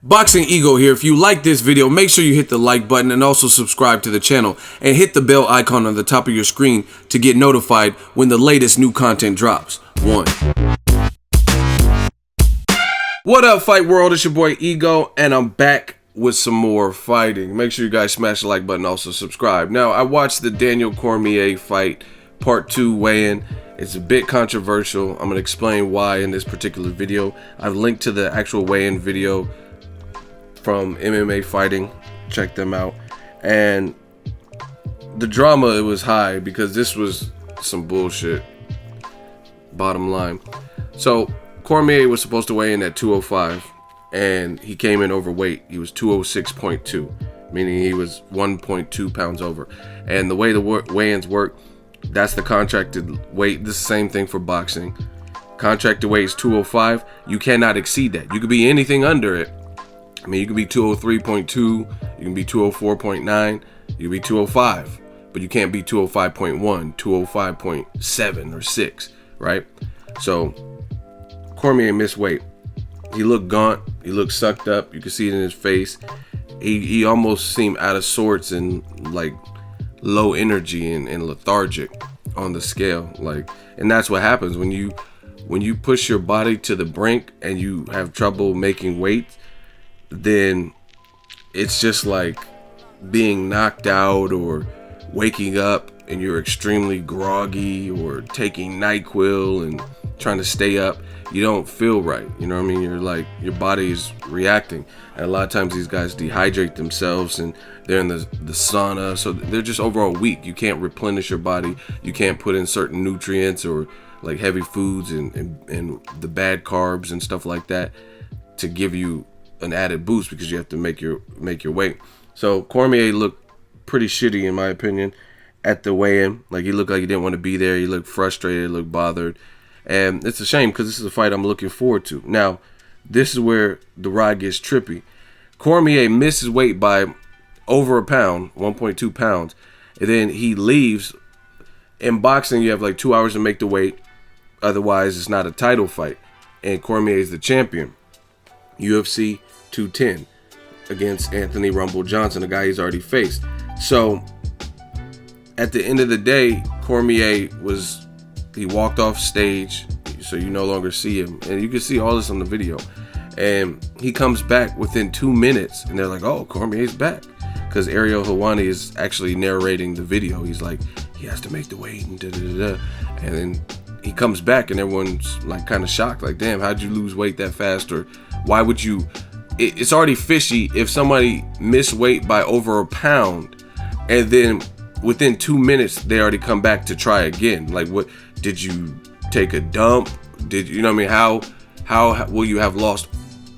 Boxing Ego here. If you like this video, make sure you hit the like button and also subscribe to the channel and hit the bell icon on the top of your screen to get notified when the latest new content drops. What up, Fight World? It's your boy Ego, and I'm back with some more fighting. Make sure you guys smash the like button, also subscribe. Now, I watched the Daniel Cormier fight, part 2 weigh-in. It's a bit controversial. I'm going to explain why in this particular video. I've linked to the actual weigh-in video from MMA Fighting. Check them out. And the drama, it was high because this was some bullshit, bottom line. So Cormier was supposed to weigh in at 205 and he came in overweight. He was 206.2, meaning he was 1.2 pounds over. And the way the weigh-ins work, that's the contracted weight. This is the same thing for boxing. Contracted weight is 205. You cannot exceed that. You could be anything under it. I mean, you could be 203.2, you can be 204.9, you can be 205, but you can't be 205.1, 205.7 or 6, right? So Cormier missed weight. He looked gaunt, he looked sucked up, you can see it in his face. He almost seemed out of sorts and like low energy and lethargic on the scale. And that's what happens when you push your body to the brink and you have trouble making weight. Then it's just like being knocked out or waking up and you're extremely groggy, or taking NyQuil and trying to stay up. You don't feel right, you know what I mean? You're like, your body is reacting. And a lot of times these guys dehydrate themselves and they're in the sauna, so they're just overall weak. You can't replenish your body. You can't put in certain nutrients or like heavy foods and the bad carbs and stuff like that to give you an added boost, because you have to make your weight. So Cormier looked pretty shitty in my opinion at the weigh-in. Like, he looked like he didn't want to be there. He looked frustrated, he looked bothered, and it's a shame because this is a fight I'm looking forward to. Now, this is where the ride gets trippy. Cormier misses weight by over a pound, 1.2 pounds, and then he leaves. In boxing, you have like 2 hours to make the weight, otherwise it's not a title fight, and Cormier is the champion. UFC 210 against Anthony Rumble Johnson, a guy he's already faced. So at the end of the day, Cormier he walked off stage, so you no longer see him, and you can see all this on the video. And he comes back within 2 minutes, and they're like, "Oh, Cormier's back," because Ariel Helwani is actually narrating the video. He's like, he has to make the weight and da-da-da-da. And then he comes back and everyone's like kind of shocked, like, damn, how'd you lose weight that fast? Or why would you? It's already fishy if somebody missed weight by over a pound and then within 2 minutes they already come back to try again. Like, what, did you take a dump? Did you know what I mean? How will you have lost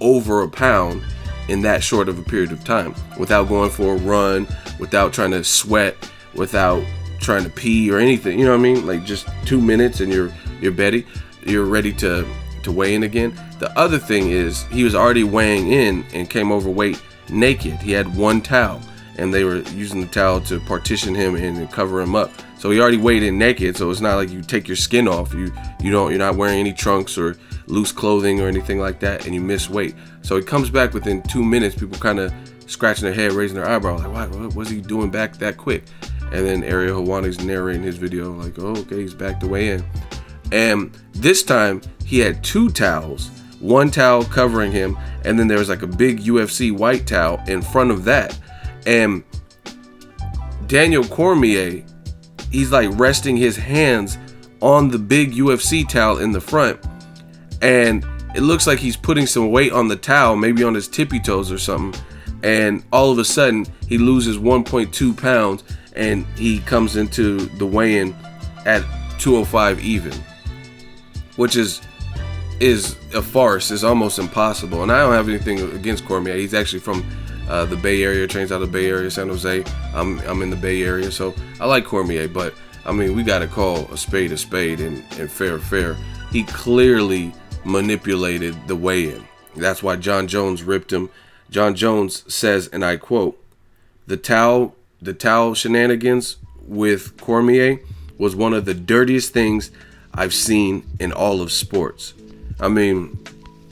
over a pound in that short of a period of time without going for a run, without trying to sweat, without trying to pee or anything? You know what I mean? Like, just 2 minutes and you're ready to weigh in again. The other thing is, he was already weighing in and came overweight naked. He had one towel and they were using the towel to partition him and cover him up. So he already weighed in naked, so it's not like you take your skin off. You're not wearing any trunks or loose clothing or anything like that, and you miss weight. So he comes back within 2 minutes, people kind of scratching their head, raising their eyebrow, like, why, what was he doing back that quick? And then Ariel Helwani's narrating his video like, oh, okay, he's back to weigh in. And this time he had 2 towels, one towel covering him, and then there was like a big UFC white towel in front of that. And Daniel Cormier, he's like resting his hands on the big UFC towel in the front, and it looks like he's putting some weight on the towel, maybe on his tippy toes or something. And all of a sudden he loses 1.2 pounds and he comes into the weigh-in at 205 even, which is a farce. It's almost impossible. And I don't have anything against Cormier. He's actually from the Bay Area, trains out of the Bay Area, San Jose. I'm in the Bay Area, so I like Cormier, but I mean, we got to call a spade and fair. He clearly manipulated the weigh-in. That's why Jon Jones ripped him. Jon Jones says, and I quote, the towel shenanigans with Cormier was one of the dirtiest things I've seen in all of sports. I mean,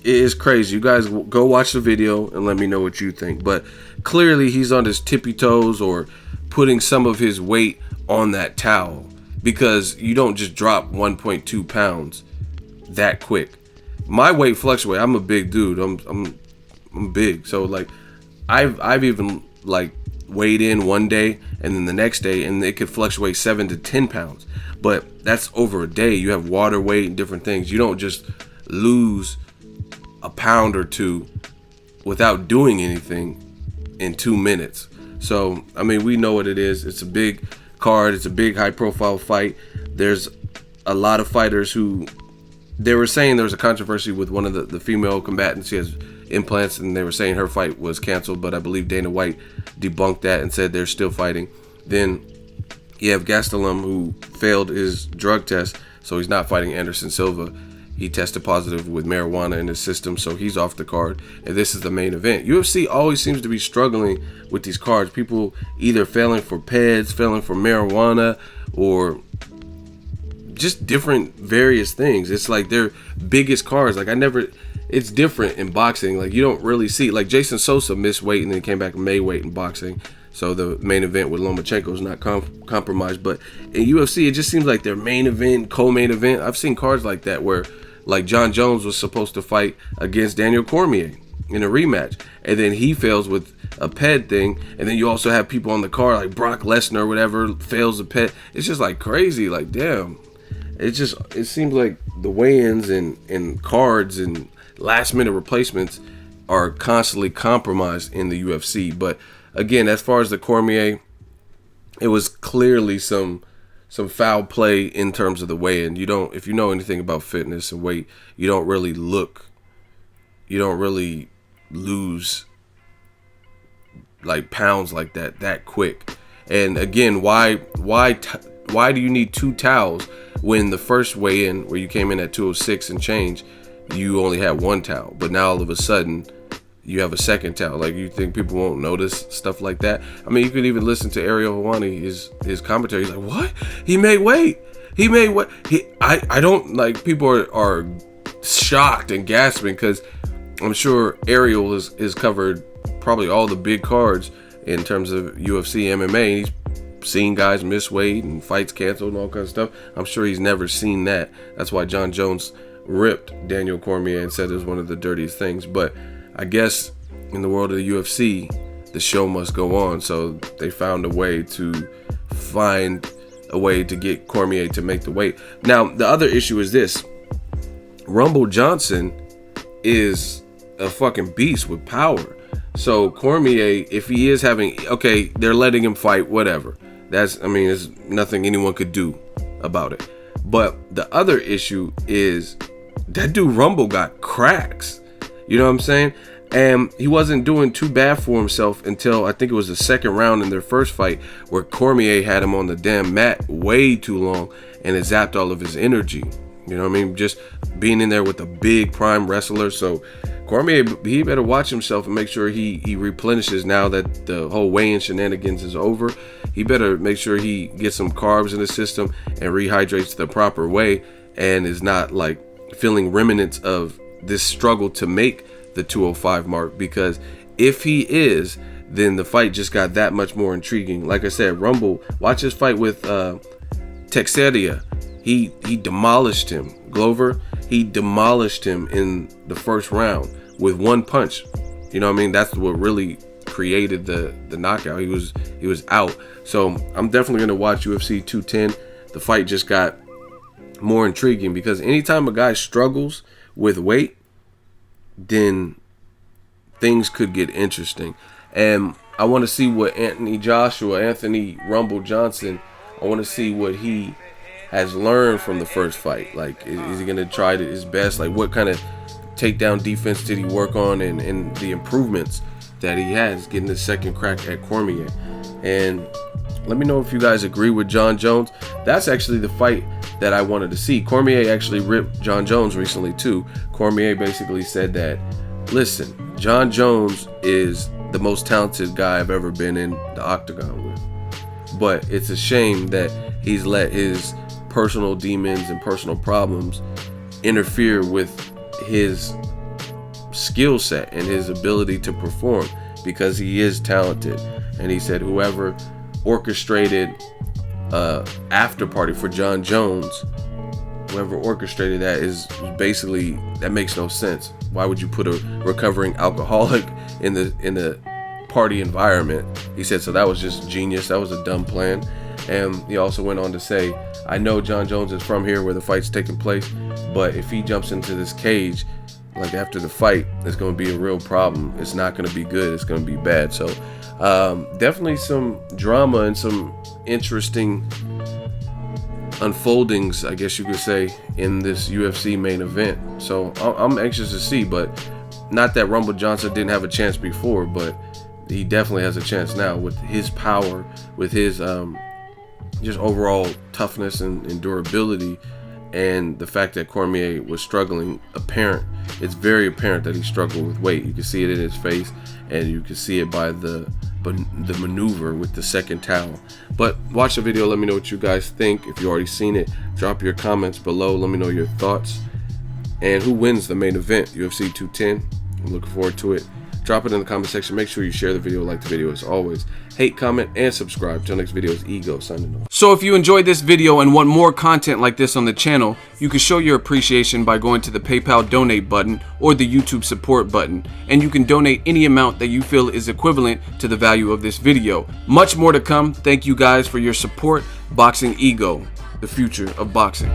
it is crazy. You guys go watch the video and let me know what you think. But clearly he's on his tippy toes or putting some of his weight on that towel, because you don't just drop 1.2 pounds that quick. My weight fluctuates. I'm a big dude. I'm big. So like I've even like weighed in one day and then the next day, and it could fluctuate 7 to 10 pounds. But that's over a day. You have water weight and different things. You don't just lose a pound or two without doing anything in 2 minutes. So I mean, we know what it is. It's a big card. It's a big high profile fight. There's a lot of fighters who, they were saying there was a controversy with one of the female combatants. She has implants, and they were saying her fight was canceled, but I believe Dana White debunked that and said they're still fighting. Then you have Gastelum, who failed his drug test, so he's not fighting Anderson Silva. He tested positive with marijuana in his system, so he's off the card. And this is the main event. UFC always seems to be struggling with these cards. People either failing for PEDs, failing for marijuana, or just different various things. It's like their biggest cards. Like it's different in boxing. Like you don't really see, like Jason Sosa missed weight and then came back and made weight in boxing. So the main event with Lomachenko is not compromised. But in UFC, it just seems like their main event, co-main event. I've seen cards like that where, like, Jon Jones was supposed to fight against Daniel Cormier in a rematch, and then he fails with a PED thing. And then you also have people on the card like Brock Lesnar or whatever fails a PED. It's just like crazy. Like, damn. It seems like the weigh-ins and cards and last-minute replacements are constantly compromised in the UFC. But again, as far as the Cormier, it was clearly some foul play in terms of the weigh-in. If you know anything about fitness and weight, you don't really lose like pounds like that quick. And again, why do you need 2 towels when the first weigh-in, where you came in at 206 and change, you only had 1 towel, but now all of a sudden you have a second towel? Like, you think people won't notice stuff like that? I mean, you could even listen to Ariel Helwani, his commentary. He's like, what? He made weight. I don't, like, people are shocked and gasping, because I'm sure Ariel is covered probably all the big cards in terms of UFC, MMA. He's seen guys miss weight and fights canceled and all kinds of stuff. I'm sure he's never seen that. That's why Jon Jones ripped Daniel Cormier and said it was one of the dirtiest things. But I guess in the world of the UFC, the show must go on. So they found a way to get Cormier to make the weight. Now, the other issue is this. Rumble Johnson is a fucking beast with power. So Cormier, if he is having, okay, they're letting him fight, whatever. There's nothing anyone could do about it. But the other issue is that dude Rumble got cracks. You know what I'm saying? And he wasn't doing too bad for himself until I think it was the second round in their first fight, where Cormier had him on the damn mat way too long and it zapped all of his energy. You know what I mean? Just being in there with a big prime wrestler. So Cormier, he better watch himself and make sure he replenishes now that the whole weigh-in shenanigans is over. He better make sure he gets some carbs in the system and rehydrates the proper way, and is not like feeling remnants of this struggle to make the 205 mark. Because if he is, then the fight just got that much more intriguing. Like I said, Rumble, watch his fight with Teixeira. He demolished him. Glover, he demolished him in the first round with one punch. You know what I mean? That's what really created the knockout. He was out. So I'm definitely going to watch UFC 210. The fight just got more intriguing, because anytime a guy struggles with weight, then things could get interesting. And I want to see what Anthony Rumble Johnson, I want to see what he has learned from the first fight. Like, is he going to try his best? Like, what kind of takedown defense did he work on, and the improvements that he has getting the second crack at Cormier? And let me know if you guys agree with Jon Jones. That's actually the fight that I wanted to see. Cormier actually ripped Jon Jones recently too. Cormier basically said that, listen, Jon Jones is the most talented guy I've ever been in the octagon with. But it's a shame that he's let his personal demons and personal problems interfere with his skill set and his ability to perform, because he is talented. And he said whoever orchestrated after party for Jon Jones, whoever orchestrated that is basically, that makes no sense. Why would you put a recovering alcoholic in the party environment? He said, so that was just genius. That was a dumb plan. And he also went on to say, I know Jon Jones is from here where the fight's taking place, but if he jumps into this cage like after the fight, it's going to be a real problem. It's not going to be good. It's going to be bad. So definitely some drama and some interesting unfoldings, I guess you could say, in this UFC main event. So I'm anxious to see, but not that Rumble Johnson didn't have a chance before, but he definitely has a chance now with his power, with his just overall toughness and durability, and the fact that Cormier was struggling. It's very apparent that he struggled with weight. You can see it in his face, and you can see it by the maneuver with the second towel. But watch the video, let me know what you guys think. If you already seen it, drop your comments below, let me know your thoughts and who wins the main event, UFC 210. I'm looking forward to it. Drop it in the comment section. Make sure you share the video, like the video as always. Hate, comment, and subscribe. Till next video is Ego signing off. So if you enjoyed this video and want more content like this on the channel, you can show your appreciation by going to the PayPal donate button or the YouTube support button, and you can donate any amount that you feel is equivalent to the value of this video. Much more to come. Thank you guys for your support. Boxing Ego, the future of boxing.